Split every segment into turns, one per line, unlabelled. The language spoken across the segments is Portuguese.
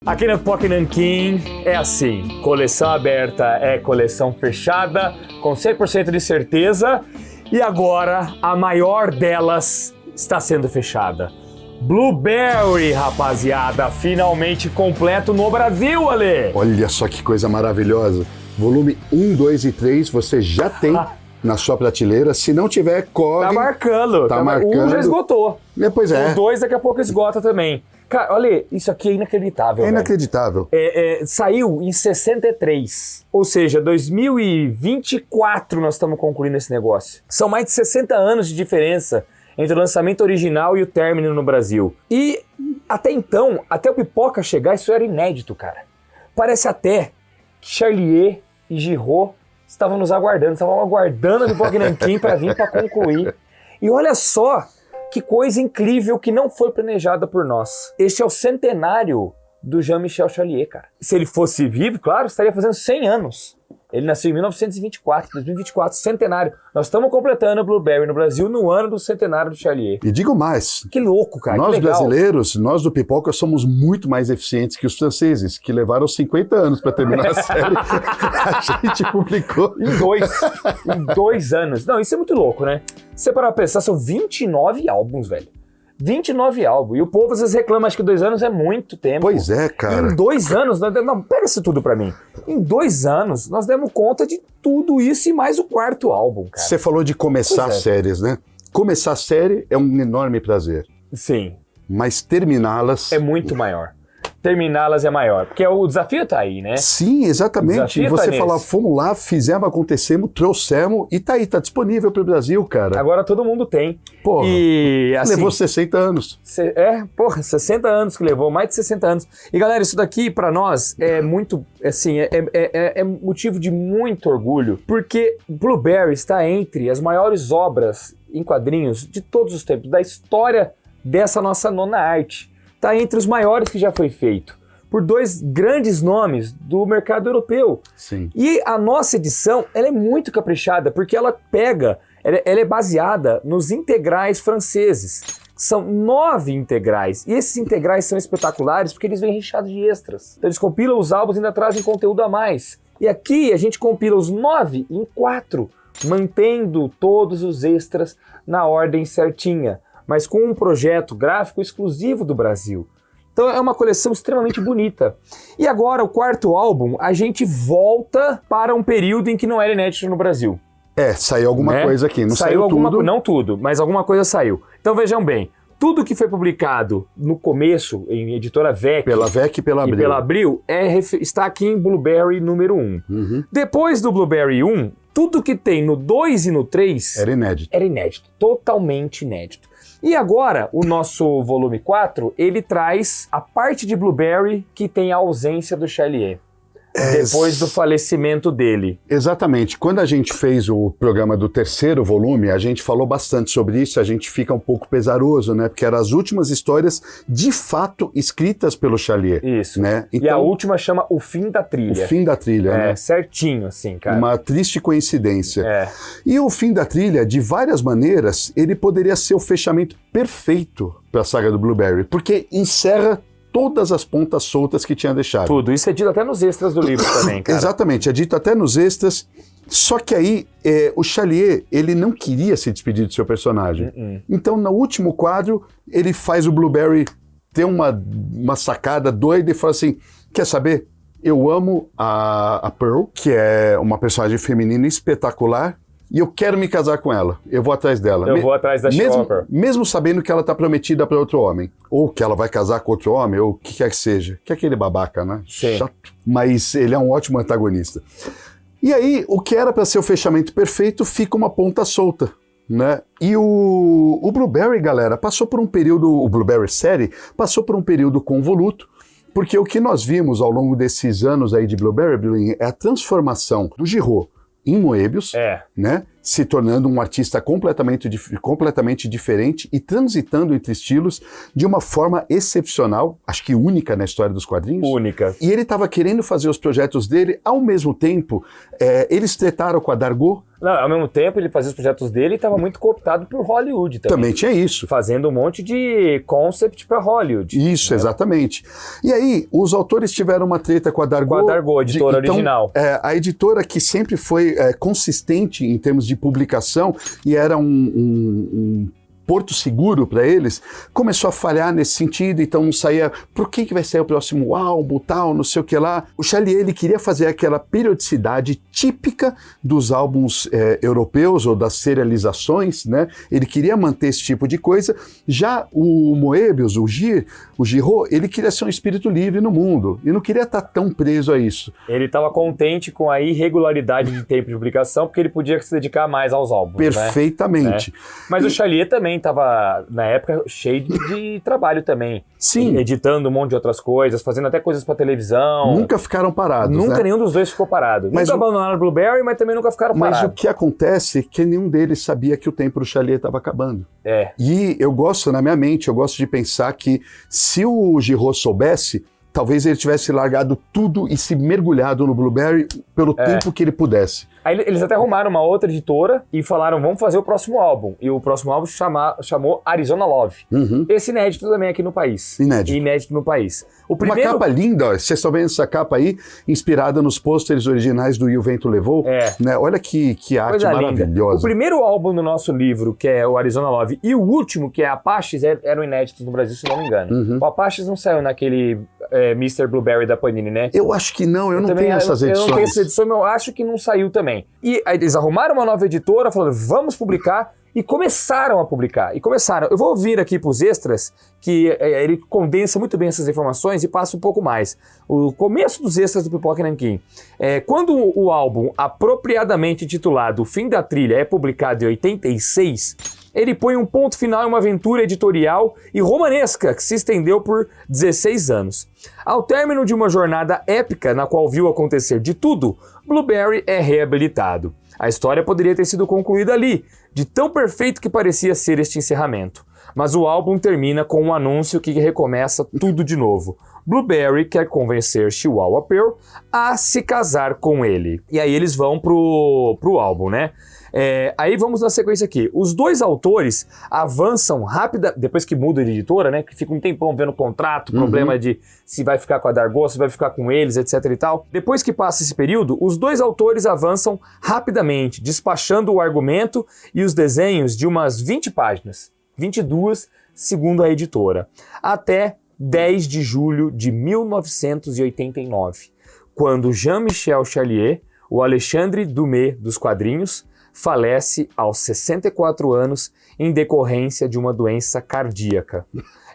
Aqui na POC Nanquim é assim, coleção aberta é coleção fechada, com 100% de certeza, e agora a maior delas está sendo fechada. Blueberry, rapaziada, finalmente completo no Brasil, Ale!
Olha só que coisa maravilhosa. Volume 1, 2 e 3 você já tem na sua prateleira. Se não tiver, corre.
Tá marcando.
marcando.
Um já esgotou.
Pois é.
O 2 daqui a pouco esgota também. Cara, olha, isso aqui é inacreditável.
É inacreditável.
Saiu em 63, ou seja, 2024 nós estamos concluindo esse negócio. São mais de 60 anos de diferença entre o lançamento original e o término no Brasil. E até então, até o Pipoca chegar, isso era inédito, cara. Parece até que Charlier e Giraud estavam aguardando a Pipoca Nanquim para vir para concluir. E olha só que coisa incrível que não foi planejada por nós. Este é o centenário do Jean-Michel Charlier, cara. Se ele fosse vivo, claro, estaria fazendo 100 anos. Ele nasceu em 1924, 2024, centenário. Nós estamos completando o Blueberry no Brasil no ano do centenário do Charlier.
E digo mais.
Que louco, cara.
Nós
que legal.
brasileiros, nós do Pipoca, somos muito mais eficientes que os franceses, que levaram 50 anos para terminar a série. A gente publicou
Em 2 anos. Não, isso é muito louco, né? Se você parar pra pensar, são 29 álbuns, velho. 29 álbuns. E o povo às vezes reclama, acho que 2 anos é muito tempo.
Pois é, cara.
Em 2 anos, não, pega isso tudo pra mim. Em 2 anos, nós demos conta de tudo isso e mais o 4º álbum, cara.
Você falou de começar séries, né? Começar a série é um enorme prazer.
Sim.
Mas terminá-las...
É muito maior. Terminá-las é maior. Porque o desafio tá aí, né?
Sim, exatamente. E você falar, fomos lá, fizemos, acontecemos, trouxemos e tá aí, tá disponível pro Brasil, cara.
Agora todo mundo tem.
Porra,
e, assim,
levou 60 anos.
60 anos que levou, mais de 60 anos. E galera, isso daqui pra nós é muito, assim, é motivo de muito orgulho, porque Blueberry está entre as maiores obras em quadrinhos de todos os tempos, da história dessa nossa nona arte. Está entre os maiores que já foi feito, por 2 grandes nomes do mercado europeu.
Sim.
E a nossa edição, ela é muito caprichada, porque ela é baseada nos integrais franceses. São 9 integrais, e esses integrais são espetaculares porque eles vêm recheados de extras. Então eles compilam os álbuns e ainda trazem conteúdo a mais. E aqui a gente compila os 9 em 4, mantendo todos os extras na ordem certinha, mas com um projeto gráfico exclusivo do Brasil. Então é uma coleção extremamente bonita. E agora, o 4º álbum, a gente volta para um período em que não era inédito no Brasil.
Saiu alguma coisa aqui, não saiu tudo.
Não tudo, mas alguma coisa saiu. Então vejam bem, tudo que foi publicado no começo, em editora VEC,
pela VEC e pela Abril,
está aqui em Blueberry número 1.
Uhum.
Depois do Blueberry 1, tudo que tem no 2 e no 3
era inédito,
totalmente inédito. E agora, o nosso volume 4, ele traz a parte de Blueberry que tem a ausência do Charlier. Depois do falecimento dele.
Exatamente. Quando a gente fez o programa do 3º volume, a gente falou bastante sobre isso, a gente fica um pouco pesaroso, né? Porque eram as últimas histórias, de fato, escritas pelo Charlier.
Isso.
Né?
Então, e a última chama O Fim da Trilha.
O Fim da Trilha, né?
Certinho, assim, cara.
Uma triste coincidência. E o Fim da Trilha, de várias maneiras, ele poderia ser o fechamento perfeito para a saga do Blueberry, porque encerra todas as pontas soltas que tinha deixado.
Tudo. Isso é dito até nos extras do livro também, cara.
Exatamente, é dito até nos extras. Só que aí, o Charlier, ele não queria se despedir do seu personagem. Então, no último quadro, ele faz o Blueberry ter uma sacada doida e fala assim, quer saber? Eu amo a Pearl, que é uma personagem feminina espetacular, e eu quero me casar com ela. Eu vou atrás dela.
Eu vou atrás da Chopper.
Mesmo sabendo que ela está prometida para outro homem. Ou que ela vai casar com outro homem, ou o que quer que seja. Que é aquele babaca, né?
Sim.
Chato. Mas ele é um ótimo antagonista. E aí, o que era para ser o fechamento perfeito, fica uma ponta solta, né? E o Blueberry, galera, passou por um período... O Blueberry série passou por um período convoluto, porque o que nós vimos ao longo desses anos aí de Blueberry é a transformação do Giraud em Moebius, né? se tornando um artista completamente diferente e transitando entre estilos de uma forma excepcional, acho que única na história dos quadrinhos.
Única.
E ele estava querendo fazer os projetos dele, ao mesmo tempo, eles tretaram com a Dargaud.
Não, ao mesmo tempo ele fazia os projetos dele e estava muito cooptado por Hollywood também.
Também tinha isso.
Fazendo um monte de concept para Hollywood.
Isso, exatamente. E aí, os autores tiveram uma treta com a Dargaud.
Com a Dargaud, editora original.
A editora que sempre foi consistente em termos de publicação e era um porto seguro para eles, começou a falhar nesse sentido, então não saía, por que vai sair o próximo álbum, tal, não sei o que lá. O Charlier, ele queria fazer aquela periodicidade típica dos álbuns europeus ou das serializações, né? Ele queria manter esse tipo de coisa. Já o Moebius, o Giraud, ele queria ser um espírito livre no mundo e não queria estar tão preso a isso.
Ele estava contente com a irregularidade de tempo de publicação, porque ele podia se dedicar mais aos álbuns.
Perfeitamente.
Né? Mas o Charlier também estava, na época, cheio de trabalho também.
Sim.
Editando um monte de outras coisas, fazendo até coisas para televisão.
Nunca ficaram parados,
Nunca
né?
Nenhum dos dois ficou parado.
Mas
nunca abandonaram o Blueberry, mas também nunca ficaram parados.
Mas o que acontece é que nenhum deles sabia que o tempo do Charlier estava acabando. E eu gosto, na minha mente, eu gosto de pensar que se o Giraud soubesse, talvez ele tivesse largado tudo e se mergulhado no Blueberry pelo tempo que ele pudesse.
Aí eles até arrumaram uma outra editora e falaram, vamos fazer o próximo álbum. E o próximo álbum chamou Arizona Love.
Uhum.
Esse inédito também aqui no país. Inédito no país. Uma
capa linda, ó. Vocês estão vendo essa capa aí, inspirada nos pôsteres originais do E o Vento Levou. Né? Olha que arte maravilhosa.
O primeiro álbum do nosso livro, que é o Arizona Love, e o último, que é Apaches, eram inéditos no Brasil, se não me engano. Uhum. O Apaches não saiu naquele Mr. Blueberry da Panini, né?
Eu acho que não, eu não tenho essas edições.
Eu não tenho essa edição, mas eu acho que não saiu também. E aí eles arrumaram uma nova editora, falaram, vamos publicar, e começaram a publicar. Eu vou vir aqui para os extras, que ele condensa muito bem essas informações e passa um pouco mais. O começo dos extras do Pipoca Nanquim. Quando o álbum, apropriadamente titulado O Fim da Trilha, é publicado em 86, ele põe um ponto final em uma aventura editorial e romanesca que se estendeu por 16 anos. Ao término de uma jornada épica na qual viu acontecer de tudo, Blueberry é reabilitado. A história poderia ter sido concluída ali, de tão perfeito que parecia ser este encerramento. Mas o álbum termina com um anúncio que recomeça tudo de novo. Blueberry quer convencer Chihuahua Pearl a se casar com ele. E aí eles vão pro álbum, né? Aí vamos na sequência aqui. Os dois autores avançam depois que muda de editora, né? Que fica um tempão vendo o contrato, problema de se vai ficar com a Dargaud, se vai ficar com eles, etc e tal. Depois que passa esse período, os dois autores avançam rapidamente, despachando o argumento e os desenhos de umas 20 páginas. 22, segundo a editora. Até 10 de julho de 1989, quando Jean-Michel Charlier, o Alexandre Dumas dos quadrinhos, falece aos 64 anos em decorrência de uma doença cardíaca.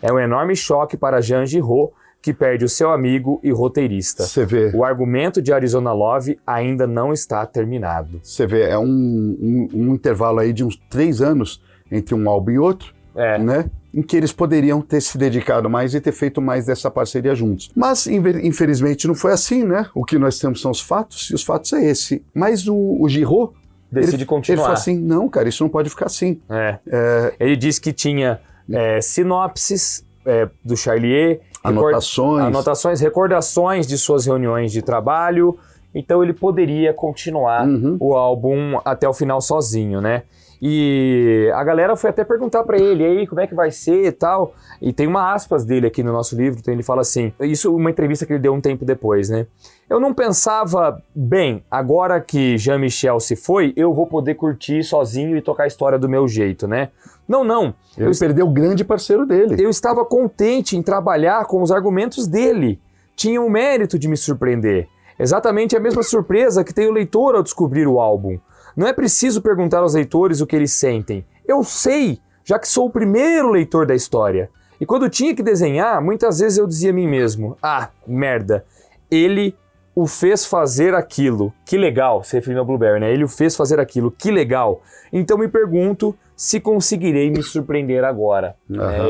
É um enorme choque para Jean Giraud, que perde o seu amigo e roteirista.
Você vê.
O argumento de Arizona Love ainda não está terminado.
Você vê, é um intervalo aí de uns 3 anos entre um álbum e outro, né? Em que eles poderiam ter se dedicado mais e ter feito mais dessa parceria juntos. Mas, infelizmente, não foi assim, né? O que nós temos são os fatos, e os fatos é esse. Mas o Giraud
decide continuar.
Ele falou assim, não, cara, isso não pode ficar assim.
Ele disse que tinha sinopses do Charlier, anotações, recordações de suas reuniões de trabalho, então ele poderia continuar o álbum até o final sozinho, né? E a galera foi até perguntar pra ele, e aí, como é que vai ser e tal? E tem uma aspas dele aqui no nosso livro, então ele fala assim, isso uma entrevista que ele deu um tempo depois, né? Eu não pensava, bem, agora que Jean-Michel se foi, eu vou poder curtir sozinho e tocar a história do meu jeito, né? Não.
Ele perdeu o grande parceiro dele.
Eu estava contente em trabalhar com os argumentos dele. Tinha o mérito de me surpreender. Exatamente a mesma surpresa que tem o leitor ao descobrir o álbum. Não é preciso perguntar aos leitores o que eles sentem. Eu sei, já que sou o primeiro leitor da história. E quando tinha que desenhar, muitas vezes eu dizia a mim mesmo, merda, ele o fez fazer aquilo. Que legal, se referindo ao Blueberry, né? Ele o fez fazer aquilo, que legal. Então me pergunto se conseguirei me surpreender agora.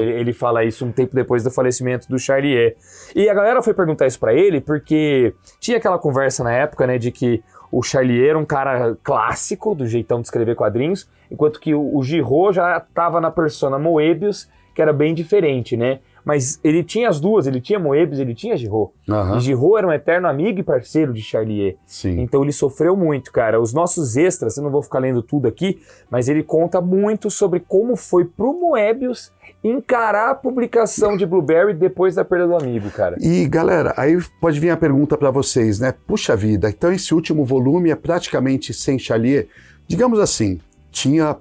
Ele fala isso um tempo depois do falecimento do Charlier. E a galera foi perguntar isso pra ele porque tinha aquela conversa na época, né, de que o Charlier era um cara clássico do jeitão de escrever quadrinhos, enquanto que o Giraud já estava na persona Moebius, que era bem diferente, né? Mas ele tinha as duas, ele tinha Moebius, ele tinha Giraud. E Giraud era um eterno amigo e parceiro de Charlier.
Sim.
Então ele sofreu muito, cara. Os nossos extras, eu não vou ficar lendo tudo aqui, mas ele conta muito sobre como foi pro Moebius encarar a publicação de Blueberry depois da perda do amigo, cara.
E galera, aí pode vir a pergunta pra vocês, né? Puxa vida, então esse último volume é praticamente sem Charlier? Digamos assim, tinha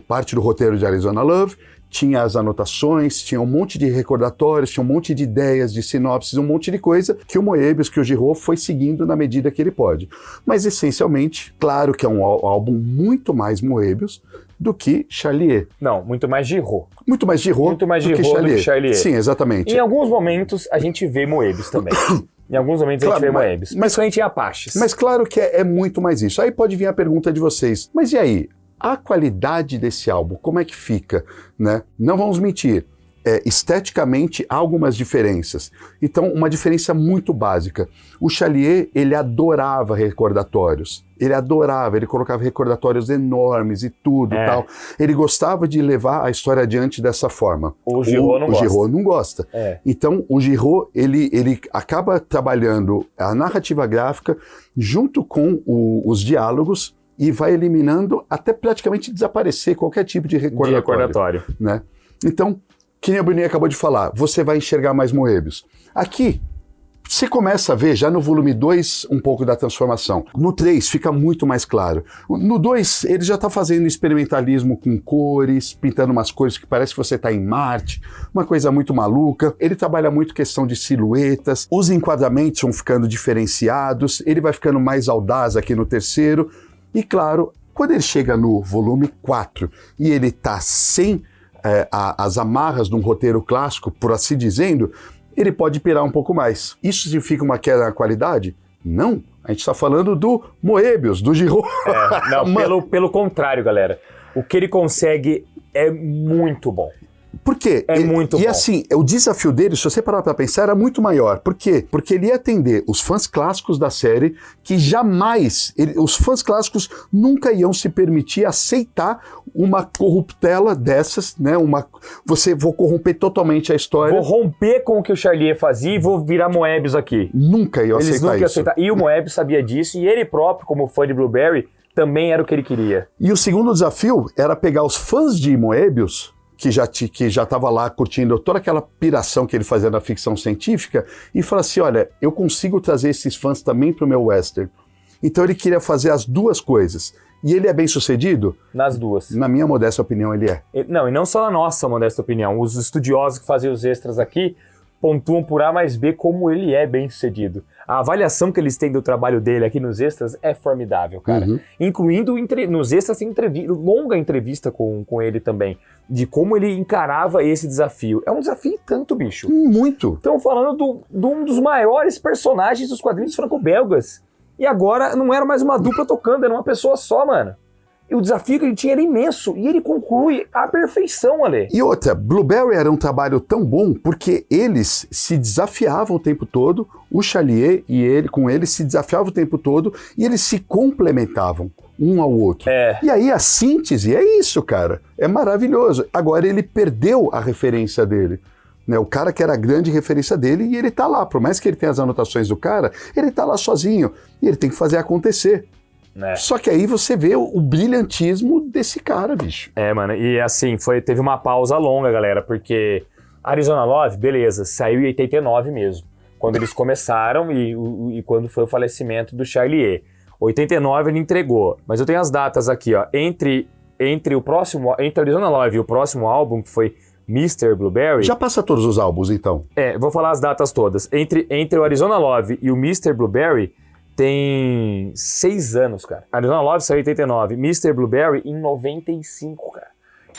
parte do roteiro de Arizona Love, tinha as anotações, tinha um monte de recordatórios, tinha um monte de ideias, de sinopses, um monte de coisa que o Moebius, que o Giraud foi seguindo na medida que ele pode. Mas essencialmente, claro que é um álbum muito mais Moebius do que Charlier.
Não, muito mais Giraud.
Muito mais Giraud do que Charlier. Sim, exatamente.
Em alguns momentos a gente vê Moebius também. Em alguns momentos a gente vê Moebius. Principalmente em Apaches.
Mas claro que é muito mais isso. Aí pode vir a pergunta de vocês. Mas e aí? A qualidade desse álbum, como é que fica, né? Não vamos mentir, esteticamente há algumas diferenças. Então, uma diferença muito básica. O Charlier, ele adorava recordatórios. Ele colocava recordatórios enormes e tudo e tal. Ele gostava de levar a história adiante dessa forma.
O Giraud
não gosta. Então, o Giraud, ele acaba trabalhando a narrativa gráfica junto com os diálogos, e vai eliminando até praticamente desaparecer qualquer tipo de recordatório. Né? Então, que nem a Bruninha acabou de falar, você vai enxergar mais Moebius. Aqui, você começa a ver, já no volume 2, um pouco da transformação. No 3, fica muito mais claro. No 2, ele já está fazendo experimentalismo com cores, pintando umas cores que parece que você está em Marte, uma coisa muito maluca. Ele trabalha muito questão de silhuetas, os enquadramentos vão ficando diferenciados, ele vai ficando mais audaz aqui no 3º. E claro, quando ele chega no volume 4 e ele está sem as amarras de um roteiro clássico, por assim dizendo, ele pode pirar um pouco mais. Isso significa uma queda na qualidade? Não. A gente está falando do Moebius, do Giraud.
Não, pelo contrário, galera. O que ele consegue é muito bom.
Por quê?
Muito bom.
E assim, o desafio dele, se você parar pra pensar, era muito maior. Por quê? Porque ele ia atender os fãs clássicos da série que jamais, os fãs clássicos nunca iam se permitir aceitar uma corruptela dessas, né? Vou corromper totalmente a história.
Vou romper com o que o Charlier fazia e vou virar Moebius aqui.
Nunca iam aceitar isso.
E o Moebius sabia disso e ele próprio, como fã de Blueberry, também era o que ele queria.
E o segundo desafio era pegar os fãs de Moebius, que já estava lá curtindo toda aquela piração que ele fazia na ficção científica, e falar assim, olha, eu consigo trazer esses fãs também para o meu western. Então ele queria fazer as duas coisas. E ele é bem sucedido?
Nas duas.
Na minha modesta opinião, ele é.
Não, e não só na nossa modesta opinião. Os estudiosos que faziam os extras aqui pontuam por A mais B como ele é bem sucedido. A avaliação que eles têm do trabalho dele aqui nos extras é formidável, cara. Incluindo nos extras tem longa entrevista com ele também, de como ele encarava esse desafio. É um desafio tanto, bicho.
Muito.
Estamos falando de um dos maiores personagens dos quadrinhos franco-belgas. E agora não era mais uma dupla tocando, era uma pessoa só, mano. E o desafio que ele tinha era imenso. E ele conclui à perfeição, Ale.
E outra, Blueberry era um trabalho tão bom porque eles se desafiavam o tempo todo, o Charlier e ele com ele se desafiavam o tempo todo e eles se complementavam um ao outro. E aí a síntese é isso, cara. É maravilhoso. Agora ele perdeu a referência dele. Né, o cara que era a grande referência dele e ele tá lá. Por mais que ele tenha as anotações do cara, ele tá lá sozinho. E ele tem que fazer acontecer. Só que aí você vê o brilhantismo desse cara, bicho.
Mano, e assim, teve uma pausa longa, galera, porque Arizona Love, beleza, saiu em 89 mesmo, quando eles começaram e quando foi o falecimento do Charlier. 89 ele entregou, mas eu tenho as datas aqui, ó, entre Arizona Love e o próximo álbum, que foi Mr. Blueberry...
Já passa todos os álbuns, então.
Vou falar as datas todas. Entre o Arizona Love e o Mr. Blueberry, tem 6 anos, cara. Arizona Love saiu em 89, Mr. Blueberry em 95, cara.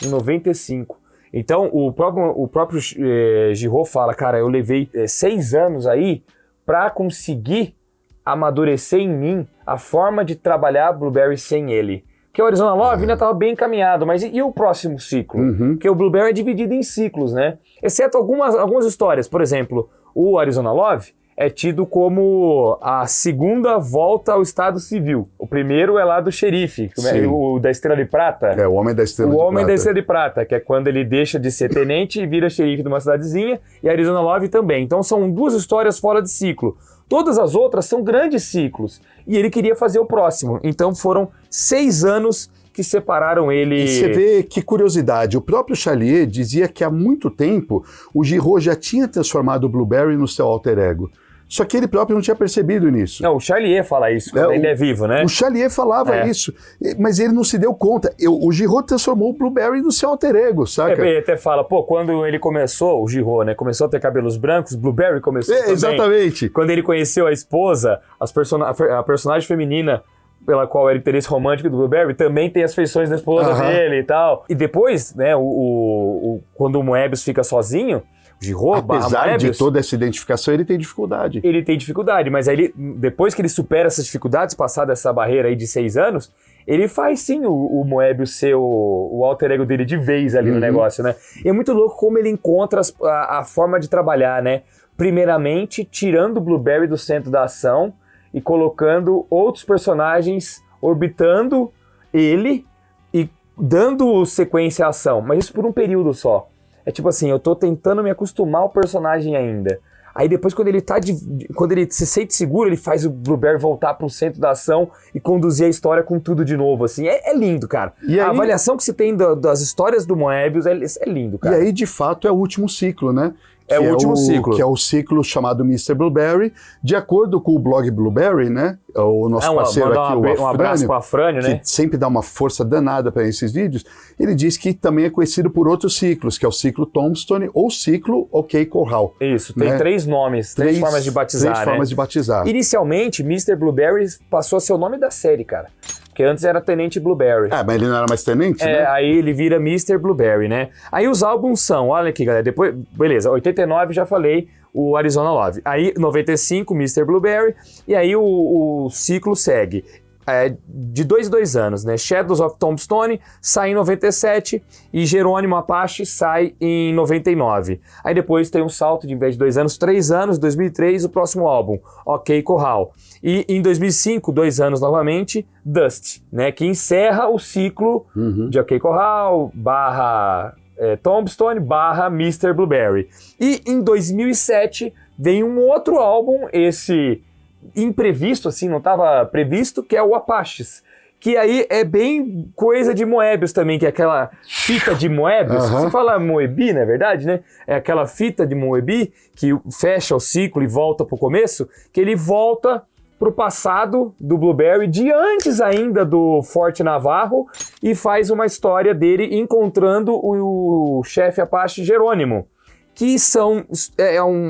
Em 95. Então, o próprio Giraud fala, cara, eu levei 6 anos aí pra conseguir amadurecer em mim a forma de trabalhar Blueberry sem ele. que o Arizona Love ainda estava bem encaminhado, mas e o próximo ciclo? Porque o Blueberry é dividido em ciclos, né? Exceto algumas histórias, por exemplo, o Arizona Love é tido como a segunda volta ao estado civil. O primeiro é lá do xerife, o da Estrela de Prata.
É, o Homem da Estrela de Prata.
O Homem da Estrela de Prata, que é quando ele deixa de ser tenente e vira xerife de uma cidadezinha, e Arizona Love também. Então são duas histórias fora de ciclo. Todas as outras são grandes ciclos, e ele queria fazer o próximo. Então foram 6 anos que separaram ele...
E você vê que curiosidade, o próprio Charlier dizia que há muito tempo o Giraud já tinha transformado o Blueberry no seu alter ego. Só que ele próprio não tinha percebido nisso.
Não, o Charlier fala isso, quando ele é vivo, né?
O Charlier falava isso, mas ele não se deu conta. O Giraud transformou o Blueberry no seu alter ego, saca?
Ele até fala, quando ele começou, o Giraud, né, começou a ter cabelos brancos, Blueberry começou também.
Exatamente.
Quando ele conheceu a esposa, a personagem feminina pela qual era interesse romântico do Blueberry, também tem as feições da esposa dele e tal. E depois, né, quando o Moebius fica sozinho, Giraud,
apesar de toda essa identificação, ele tem dificuldade.
Ele tem dificuldade, mas aí depois que ele supera essas dificuldades, passada essa barreira aí de 6 anos, ele faz sim o Moebius ser o alter ego dele de vez ali no negócio, né? E é muito louco como ele encontra a forma de trabalhar, né? Primeiramente, tirando o Blueberry do centro da ação e colocando outros personagens orbitando ele e dando sequência à ação, mas isso por um período só. É tipo assim, eu tô tentando me acostumar ao personagem ainda. Aí depois, quando ele se sente seguro, ele faz o Blueberry voltar pro centro da ação e conduzir a história com tudo de novo, assim. É lindo, cara. E a avaliação que se tem das histórias do Moebius é lindo, cara.
E aí, de fato, é o último ciclo, né?
É o último ciclo.
Que é o ciclo chamado Mr. Blueberry. De acordo com o blog Blueberry, né? O nosso parceiro aqui,
um abraço para o Afrânio, né?
Que sempre dá uma força danada para esses vídeos. Ele diz que também é conhecido por outros ciclos, que é o ciclo Tombstone ou ciclo OK Corral.
Isso, tem 3 nomes, 3 formas de batizar,
3 formas de batizar.
Inicialmente, Mr. Blueberry passou a ser o nome da série, cara. Porque antes era Tenente Blueberry.
Mas ele não era mais Tenente, né?
Aí ele vira Mr. Blueberry, né? Aí os álbuns são, olha aqui, galera, depois, beleza, 89 já falei, o Arizona Love. Aí 95, Mr. Blueberry, e aí o ciclo segue. De 2 em 2 anos, né? Shadows of Tombstone sai em 97 e Jerônimo Apache sai em 99. Aí depois tem um salto de, em vez de 2 anos, 3 anos, 2003, o próximo álbum, OK Corral. E em 2005, 2 anos novamente, Dust, né? Que encerra o ciclo de OK Corral, Tombstone, Mr. Blueberry. E em 2007 vem um outro álbum, esse imprevisto, assim, não estava previsto, que é o Apaches. Que aí é bem coisa de Moebius também, que é aquela fita de Moebius. Você fala Moebi, na verdade, né? É aquela fita de Moebi que fecha o ciclo e volta pro começo, que ele volta pro passado do Blueberry, de antes ainda do Forte Navarro, e faz uma história dele encontrando o chefe Apache Jerônimo, que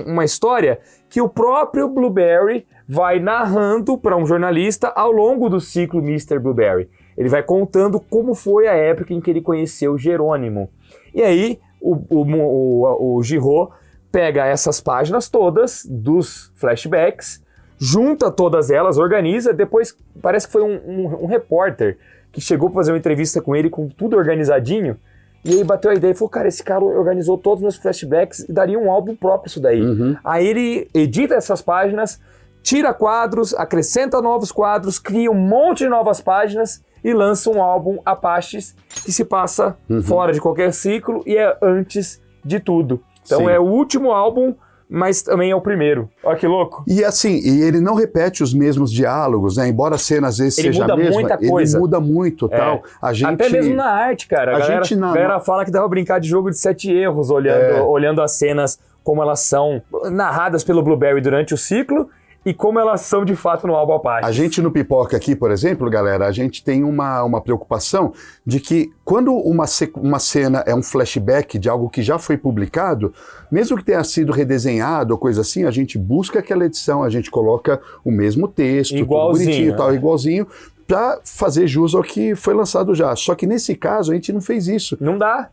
uma história que o próprio Blueberry vai narrando para um jornalista ao longo do ciclo Mr. Blueberry. Ele vai contando como foi a época em que ele conheceu Jerônimo. E aí o Giraud pega essas páginas todas dos flashbacks, junta todas elas, organiza, depois parece que foi um repórter que chegou para fazer uma entrevista com ele com tudo organizadinho, e aí bateu a ideia e falou, cara, esse cara organizou todos os meus flashbacks e daria um álbum próprio isso daí. Aí ele edita essas páginas, tira quadros, acrescenta novos quadros, cria um monte de novas páginas e lança um álbum Apaches que se passa fora de qualquer ciclo e é antes de tudo. Então é o último álbum, mas também é o primeiro. Olha que louco.
E assim, ele não repete os mesmos diálogos, né? Embora a cena às vezes seja a mesma,
muita coisa.
Ele muda muito, tal.
Até mesmo na arte, cara. A galera fala que dá pra brincar de jogo de 7 erros, olhando as cenas como elas são narradas pelo Blueberry durante o ciclo e como elas são de fato no álbum Apache.
A gente no Pipoca aqui, por exemplo, galera, a gente tem uma preocupação de que quando uma cena é um flashback de algo que já foi publicado, mesmo que tenha sido redesenhado ou coisa assim, a gente busca aquela edição, a gente coloca o mesmo texto, tudo bonitinho, tal, igualzinho, para fazer jus ao que foi lançado já. Só que nesse caso a gente não fez isso.
Não dá.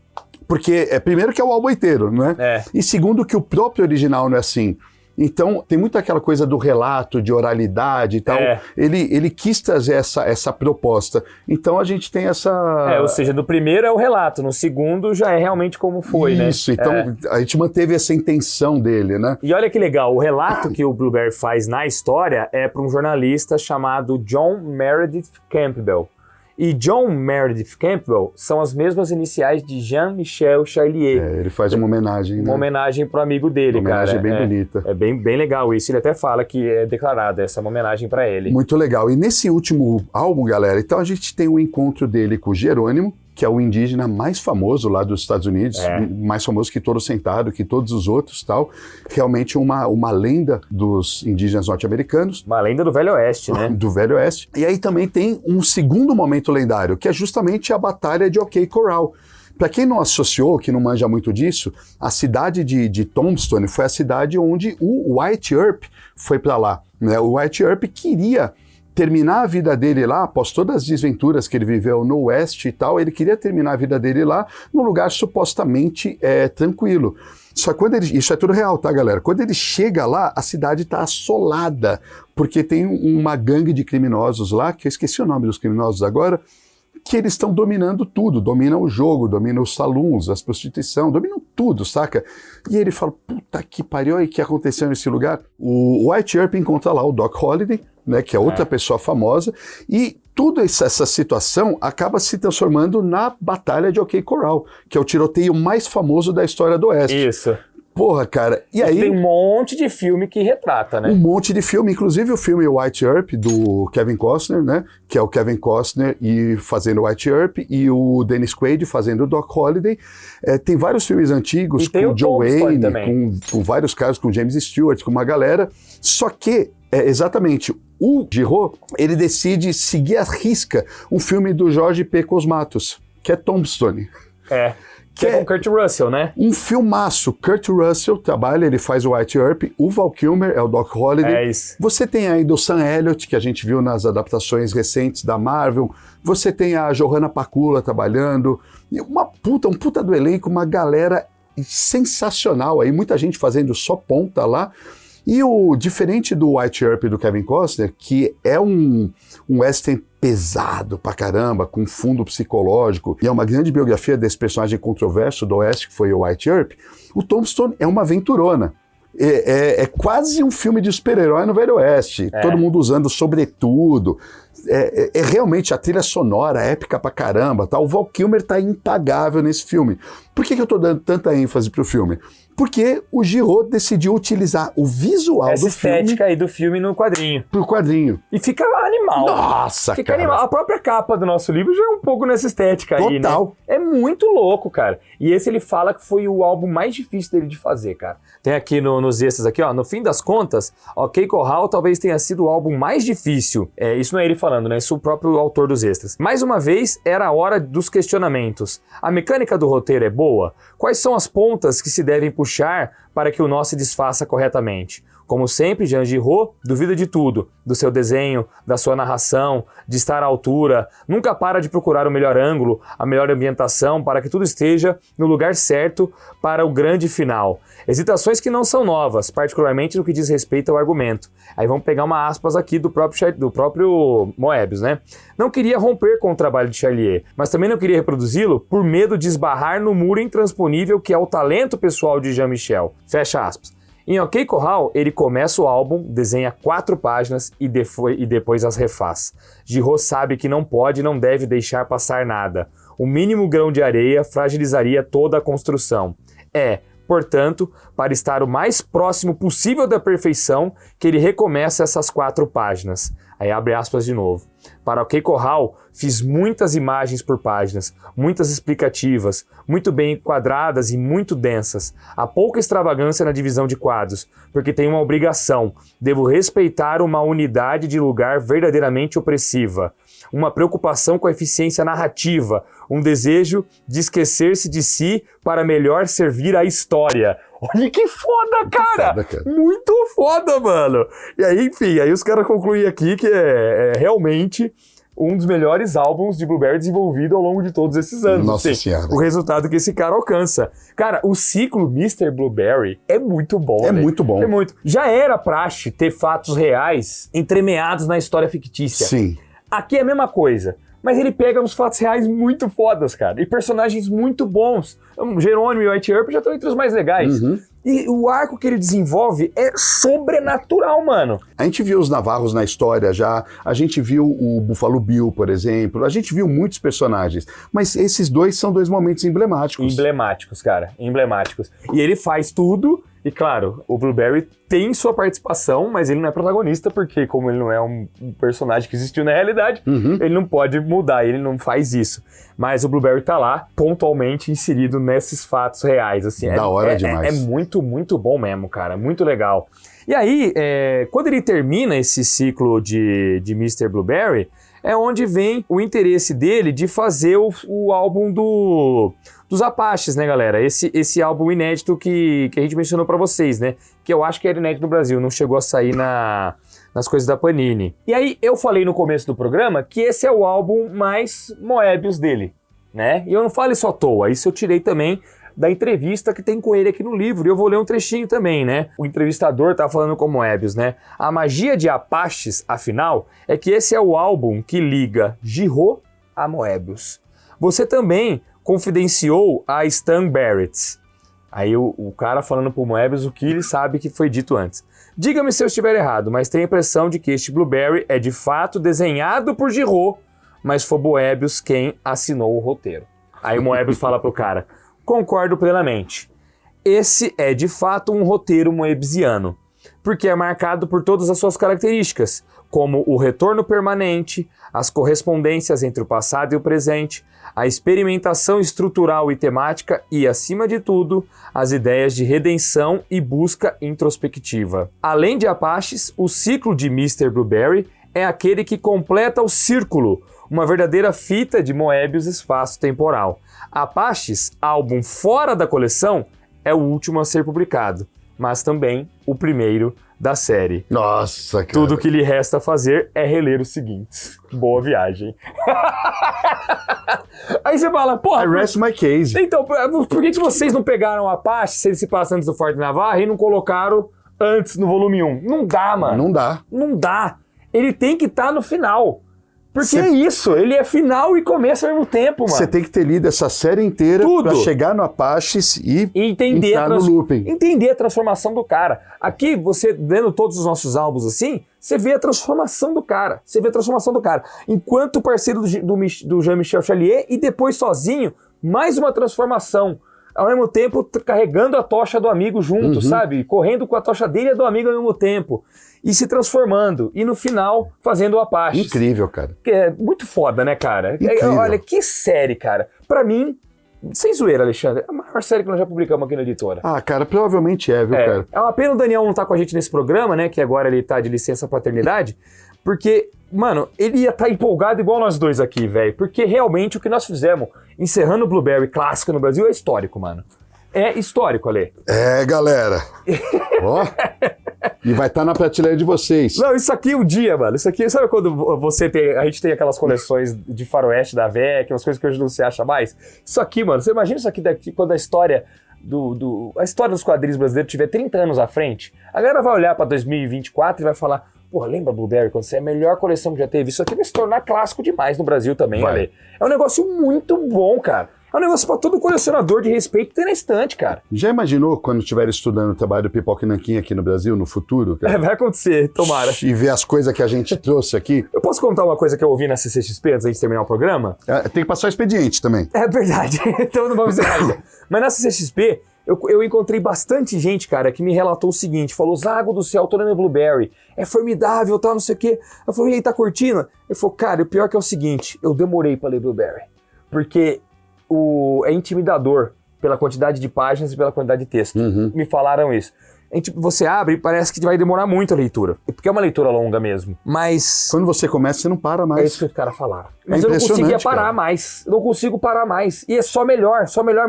Porque, primeiro que é o álbum inteiro, né? E segundo que o próprio original não é assim. Então, tem muito aquela coisa do relato, de oralidade e tal. Ele quis trazer essa proposta. Então, a gente tem essa...
ou seja, no primeiro é o relato, no segundo já é realmente como foi, né?
Isso, então a gente manteve essa intenção dele, né?
E olha que legal, o relato que o Blueberry faz na história é para um jornalista chamado John Meredith Campbell. E John Meredith Campbell são as mesmas iniciais de Jean-Michel Charlier.
Ele faz uma homenagem, né?
Uma homenagem pro amigo dele,
uma homenagem bem bonita.
É bem legal isso. Ele até fala que é declarada essa uma homenagem para ele.
Muito legal. E nesse último álbum, galera, então a gente tem o encontro dele com o Jerônimo, que é o indígena mais famoso lá dos Estados Unidos, mais famoso que Toro Sentado, que todos os outros, tal. Realmente uma lenda dos indígenas norte-americanos.
Uma lenda do Velho Oeste, né?
Do Velho Oeste. E aí também tem um segundo momento lendário, que é justamente a Batalha de OK Corral. Para quem não associou, que não manja muito disso, a cidade de Tombstone foi a cidade onde o Wyatt Earp foi para lá, né? O Wyatt Earp queria terminar a vida dele lá, após todas as desventuras que ele viveu no Oeste e tal, ele queria terminar a vida dele lá num lugar supostamente tranquilo. Só que quando isso é tudo real, tá, galera? Quando ele chega lá, a cidade tá assolada, porque tem uma gangue de criminosos lá, que eu esqueci o nome dos criminosos agora, que eles estão dominando tudo, dominam o jogo, dominam os salões, as prostituição, dominam tudo, saca? E ele fala, puta que pariu, e o que aconteceu nesse lugar? O Wyatt Earp encontra lá o Doc Holliday, né, que é outra pessoa famosa, e toda essa situação acaba se transformando na Batalha de OK Corral, que é o tiroteio mais famoso da história do Oeste.
Isso.
Porra, cara, e aí...
Tem um monte de filme que retrata, né?
Um monte de filme, inclusive o filme Wyatt Earp, do Kevin Costner, né? Que é o Kevin Costner fazendo o Wyatt Earp e o Dennis Quaid fazendo o Doc Holliday. Tem vários filmes antigos com o Joe Wayne, com vários caras, com James Stewart, com uma galera. Só que, exatamente, o Giraud, ele decide seguir à risca um filme do Jorge P. Cosmatos, que é Tombstone.
Que é com Kurt Russell, né?
Um filmaço. Kurt Russell trabalha, ele faz o Wyatt Earp, o Val Kilmer é o Doc Holliday.
É isso.
Você tem ainda o Sam Elliott, que a gente viu nas adaptações recentes da Marvel. Você tem a Johanna Pakula trabalhando. Um puta do elenco, uma galera sensacional aí, muita gente fazendo só ponta lá. E o diferente do Wyatt Earp e do Kevin Costner, que é um western pesado pra caramba, com fundo psicológico, e é uma grande biografia desse personagem controverso do Oeste, que foi o Wyatt Earp, o Tombstone é uma aventurona. É quase um filme de super-herói no Velho Oeste, todo mundo usando sobretudo. É realmente a trilha sonora épica pra caramba, tá? O Val Kilmer tá impagável nesse filme. Por que eu tô dando tanta ênfase pro filme? Porque o Giraud decidiu utilizar o visual do filme...
Essa estética aí do filme no quadrinho.
Pro quadrinho.
E fica animal.
Nossa,
fica
cara.
Animal. A própria capa do nosso livro já é um pouco nessa estética aí, né?
Total.
É muito louco, cara. E esse ele fala que foi o álbum mais difícil dele de fazer, cara. Tem aqui nos extras aqui, ó. No fim das contas, OK Corral talvez tenha sido o álbum mais difícil. Isso não é ele falando, né? Isso é o próprio autor dos extras. Mais uma vez, era a hora dos questionamentos. A mecânica do roteiro é boa? Quais são as pontas que se devem puxar para que o nó se desfaça corretamente? Como sempre, Jean Giraud duvida de tudo, do seu desenho, da sua narração, de estar à altura, nunca para de procurar o melhor ângulo, a melhor ambientação para que tudo esteja no lugar certo para o grande final. Hesitações que não são novas, particularmente no que diz respeito ao argumento. Aí vamos pegar uma aspas aqui do próprio Moebius, né? Não queria romper com o trabalho de Charlier, mas também não queria reproduzi-lo por medo de esbarrar no muro intransponível que é o talento pessoal de Jean-Michel. Fecha aspas. Em OK Corral, ele começa o álbum, desenha 4 páginas e depois as refaz. Giraud sabe que não pode e não deve deixar passar nada. O mínimo grão de areia fragilizaria toda a construção. Portanto, para estar o mais próximo possível da perfeição, que ele recomeça essas 4 páginas. Aí abre aspas de novo. Para OK Corral, fiz muitas imagens por páginas, muitas explicativas, muito bem enquadradas e muito densas. Há pouca extravagância na divisão de quadros, porque tenho uma obrigação. Devo respeitar uma unidade de lugar verdadeiramente opressiva. Uma preocupação com a eficiência narrativa, um desejo de esquecer-se de si para melhor servir à história. Olha que foda, cara! Muito foda, mano! E aí, enfim, aí os caras concluem aqui que realmente um dos melhores álbuns de Blueberry desenvolvido ao longo de todos esses anos.
Nossa Senhora.
O resultado que esse cara alcança. Cara, o ciclo Mr. Blueberry é muito bom,
É
né?
muito bom.
É muito. Já era praxe ter fatos reais entremeados na história fictícia.
Sim.
Aqui é a mesma coisa. Mas ele pega uns fatos reais muito fodas, cara. E personagens muito bons. O Jerônimo e o White Earp já estão entre os mais legais. E o arco que ele desenvolve é sobrenatural, mano.
A gente viu os navarros na história já, a gente viu o Buffalo Bill, por exemplo, a gente viu muitos personagens, mas esses dois são dois momentos emblemáticos.
Emblemáticos, cara. Emblemáticos. E ele faz tudo, e claro, o Blueberry tem sua participação, mas ele não é protagonista, porque como ele não é um personagem que existiu na realidade, ele não pode mudar, ele não faz isso. Mas o Blueberry tá lá, pontualmente inserido nesses fatos reais, assim.
Da hora demais.
É muito, muito bom mesmo, cara. Muito legal. E aí, quando ele termina esse ciclo de Mr. Blueberry, é onde vem o interesse dele de fazer o álbum dos Apaches, né, galera? Esse álbum inédito que a gente mencionou pra vocês, né? Que eu acho que era inédito no Brasil, não chegou a sair nas coisas da Panini. E aí, eu falei no começo do programa que esse é o álbum mais Moebius dele, né? E eu não falo isso à toa, isso eu tirei também da entrevista que tem com ele aqui no livro, e eu vou ler um trechinho também, né? O entrevistador tá falando com Moebius, né? A magia de Apaches, afinal, é que esse é o álbum que liga Giraud a Moebius. Você também confidenciou a Stan Barrett. Aí o cara falando pro Moebius o que ele sabe que foi dito antes. Diga-me se eu estiver errado, mas tenho a impressão de que este Blueberry é de fato desenhado por Giraud, mas foi Moebius quem assinou o roteiro. Aí o Moebius fala pro cara: concordo plenamente. Esse é de fato um roteiro moebiusiano, porque é marcado por todas as suas características, como o retorno permanente, as correspondências entre o passado e o presente, a experimentação estrutural e temática e, acima de tudo, as ideias de redenção e busca introspectiva. Além de Apaches, o ciclo de Mr. Blueberry é aquele que completa o círculo, uma verdadeira fita de Moebius espaço-temporal. Apaches, álbum fora da coleção, é o último a ser publicado, mas também o primeiro da série.
Nossa, cara.
Tudo que lhe resta fazer é reler os seguintes. Boa viagem. Aí você fala, porra...
I rest my case.
Então, por que vocês não pegaram Apache, se ele se passa antes do Forte Navarra, e não colocaram antes no volume 1? Não dá, mano.
Não dá.
Não dá. Ele tem que estar no final. Porque é isso, ele é final e começo ao mesmo tempo, mano.
Você tem que ter lido essa série inteira pra chegar no Apaches e
entender
entrar no looping.
Entender a transformação do cara. Aqui, você vendo todos os nossos álbuns assim, você vê a transformação do cara. Você vê a transformação do cara. Enquanto parceiro do Jean-Michel Chalier e depois sozinho, mais uma transformação. Ao mesmo tempo, carregando a tocha do amigo junto, sabe? Correndo com a tocha dele e do amigo ao mesmo tempo. E se transformando. E no final, fazendo o Apache.
Incrível, cara.
É muito foda, né, cara? Olha, que série, cara. Pra mim, sem zoeira, Alexandre, é a maior série que nós já publicamos aqui na editora.
Ah, cara, provavelmente é, viu, cara?
É uma pena o Daniel não tá com a gente nesse programa, né? Que agora ele tá de licença paternidade. Porque, mano, ele ia estar empolgado igual nós dois aqui, velho. Porque realmente o que nós fizemos, encerrando o Blueberry clássico no Brasil, é histórico, mano. É histórico, Ale.
É, galera. Ó. E vai estar na prateleira de vocês.
Não, isso aqui um dia, mano. Isso aqui, sabe quando a gente tem aquelas coleções de faroeste da VEC, aquelas coisas que hoje não se acha mais? Isso aqui, mano, você imagina isso aqui daqui, quando a história a história dos quadrinhos brasileiros tiver 30 anos à frente, a galera vai olhar pra 2024 e vai falar: porra, lembra Blueberry, quando você é a melhor coleção que já teve? Isso aqui vai se tornar clássico demais no Brasil também, Ale. É um negócio muito bom, cara. É um negócio pra todo colecionador de respeito ter na estante, cara.
Já imaginou quando estiver estudando o trabalho do Pipoca e Nanquim aqui no Brasil, no futuro? Cara?
Vai acontecer, tomara.
E ver as coisas que a gente trouxe aqui.
Eu posso contar uma coisa que eu ouvi na CCXP antes da gente terminar o programa?
Tem que passar o expediente também.
É verdade, então não vamos dizer nada. Mas na CCXP, eu encontrei bastante gente, cara, que me relatou o seguinte, falou: Zago do céu, tô lendo Blueberry, é formidável, tal, não sei o quê. Eu falei: e aí, tá curtindo? Ele falou: cara, o pior que é o seguinte, eu demorei pra ler Blueberry, porque é intimidador pela quantidade de páginas e pela quantidade de texto. Me falaram isso. Você abre e parece que vai demorar muito a leitura. Porque é uma leitura longa mesmo. Mas...
quando você começa, você não para mais.
É isso que os caras falaram. Mas eu não conseguia parar mais. Eu não consigo parar mais. E é só melhor. Só melhor.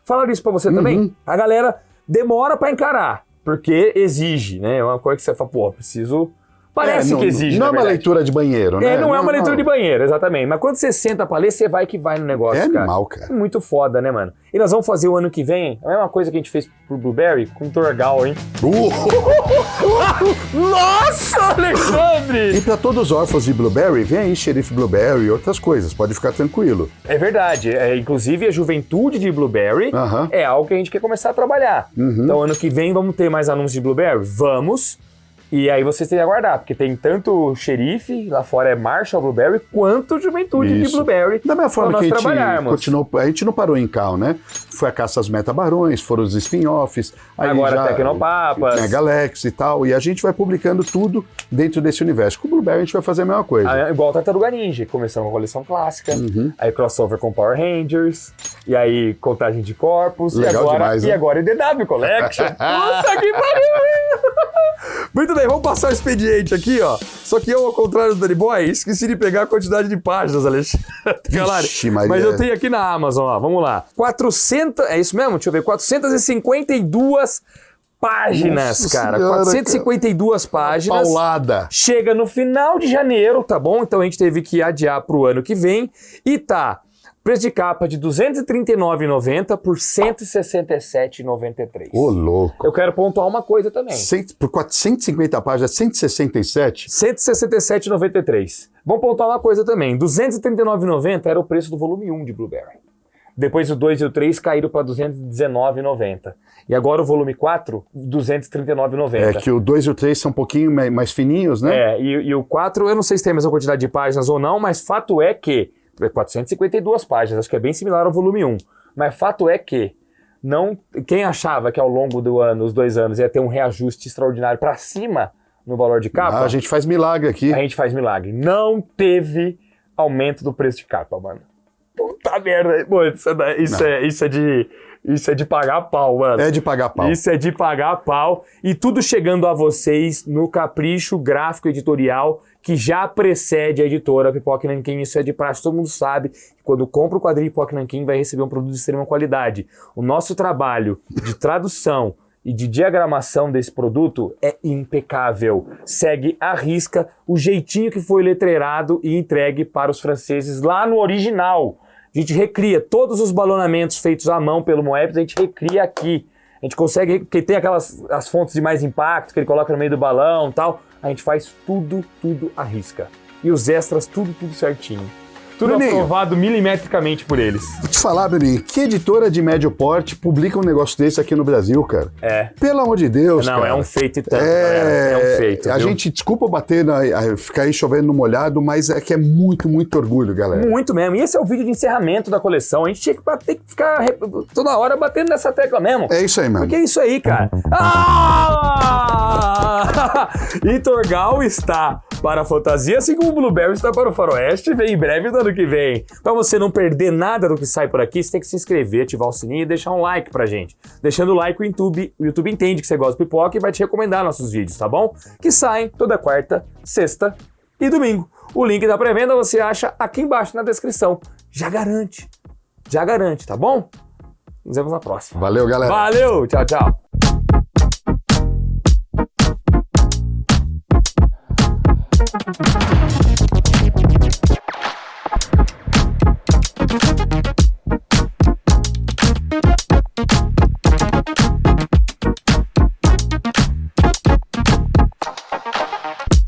Falaram isso pra você também? A galera demora pra encarar. Porque exige, né? É uma coisa que você fala: pô, preciso Parece que exige,
não é
na
uma
verdade.
leitura de banheiro, né?
Não é uma leitura de banheiro, exatamente. Mas quando você senta pra ler, você vai que vai no negócio,
É
cara.
animal, cara.
Muito foda, né, mano? E nós vamos fazer o ano que vem a mesma coisa que a gente fez pro Blueberry com o Torgal, hein? Nossa, Alexandre!
E pra todos os órfãos de Blueberry, vem aí Xerife Blueberry e outras coisas, pode ficar tranquilo.
É verdade. Inclusive, a juventude de Blueberry
Aham.
é algo que a gente quer começar a trabalhar. Então, ano que vem, vamos ter mais anúncios de Blueberry? Vamos. E aí vocês têm que aguardar, porque tem tanto xerife, lá fora é Marshall Blueberry, quanto juventude de
Isso.
Blueberry.
Da mesma forma
pra
que
nós
a gente
trabalharmos.
continuou, a gente não parou em Cal, né? Foi a caça às metabarões, foram os spin-offs. aí
Agora Tecnopapas.
Tem a Galaxy e tal, e a gente vai publicando tudo dentro desse universo. Com o Blueberry a gente vai fazer a mesma coisa.
Igual a Tartaruga Ninja, começando com a coleção clássica, aí crossover com Power Rangers, e aí contagem de corpos,
Legal demais,
e
né?
agora DW Collection. Puta que pariu! Muito bem, vamos passar o expediente aqui, ó. Só que eu, ao contrário do Danny Boy, esqueci de pegar a quantidade de páginas, Alexandre.
Vixe, Maria.
Mas eu tenho aqui na Amazon, ó. Vamos lá. 400, é isso mesmo? Deixa eu ver. 452 páginas,
Nossa
cara.
senhora,
452 páginas.
Paulada.
Chega no final de janeiro, tá bom? Então a gente teve que adiar pro ano que vem. E tá, preço de capa de R$ 239,90 por R$ 167,93.
Ô, louco.
Eu quero pontuar uma coisa também.
Por 450 páginas, 167?
R$ 167,93. Vamos pontuar uma coisa também. R$ 239,90 era o preço do volume 1 de Blueberry. Depois o 2 e o 3 caíram para R$ 219,90. E agora o volume 4, R$ 239,90.
É que o 2 e o 3 são um pouquinho mais fininhos, né?
E o 4, eu não sei se tem a mesma quantidade de páginas ou não, mas fato é que 452 páginas, acho que é bem similar ao volume 1. Mas fato é que quem achava que ao longo do ano, os 2 anos, ia ter um reajuste extraordinário para cima no valor de capa,
A gente faz milagre aqui.
a gente faz milagre. Não teve aumento do preço de capa, mano. Puta merda. Pô, isso é de pagar pau, mano.
É de pagar pau.
Isso é de pagar pau. E tudo chegando a vocês no capricho gráfico editorial que já precede a editora Pipoca Nanquim. Isso é de praxe, todo mundo sabe. Quando compra o quadrinho Pipoca Nanquim, vai receber um produto de extrema qualidade. O nosso trabalho de tradução e de diagramação desse produto é impecável. Segue à risca o jeitinho que foi letreirado e entregue para os franceses lá no original. A gente recria todos os balonamentos feitos à mão pelo Moebius, a gente recria aqui. A gente consegue, porque tem as fontes de mais impacto que ele coloca no meio do balão e tal. A gente faz tudo à risca. E os extras, tudo certinho. Tudo
Bruninho,
aprovado milimetricamente por eles.
Vou te falar, Bruninho, que editora de médio porte publica um negócio desse aqui no Brasil, cara?
É.
Pelo amor de Deus,
Não,
cara.
é um feito e tanto, galera. É um feito,
A
viu?
gente, desculpa bater, ficar aí chovendo no molhado, mas é que é muito, muito orgulho, galera.
Muito mesmo. E esse é o vídeo de encerramento da coleção. A gente tinha que ficar toda hora batendo nessa tecla mesmo.
É isso aí, mano.
Porque é isso aí, cara. E Torgal está para a fantasia, assim como o Blueberry está para o faroeste. Vem em breve do ano que vem. Para você não perder nada do que sai por aqui, você tem que se inscrever, ativar o sininho e deixar um like pra gente. Deixando o like, o YouTube entende que você gosta de pipoca e vai te recomendar nossos vídeos, tá bom? Que saem toda quarta, sexta e domingo. O link da pré-venda você acha aqui embaixo na descrição. Já garante, tá bom? Nos vemos na próxima.
Valeu, galera.
Valeu, tchau, tchau.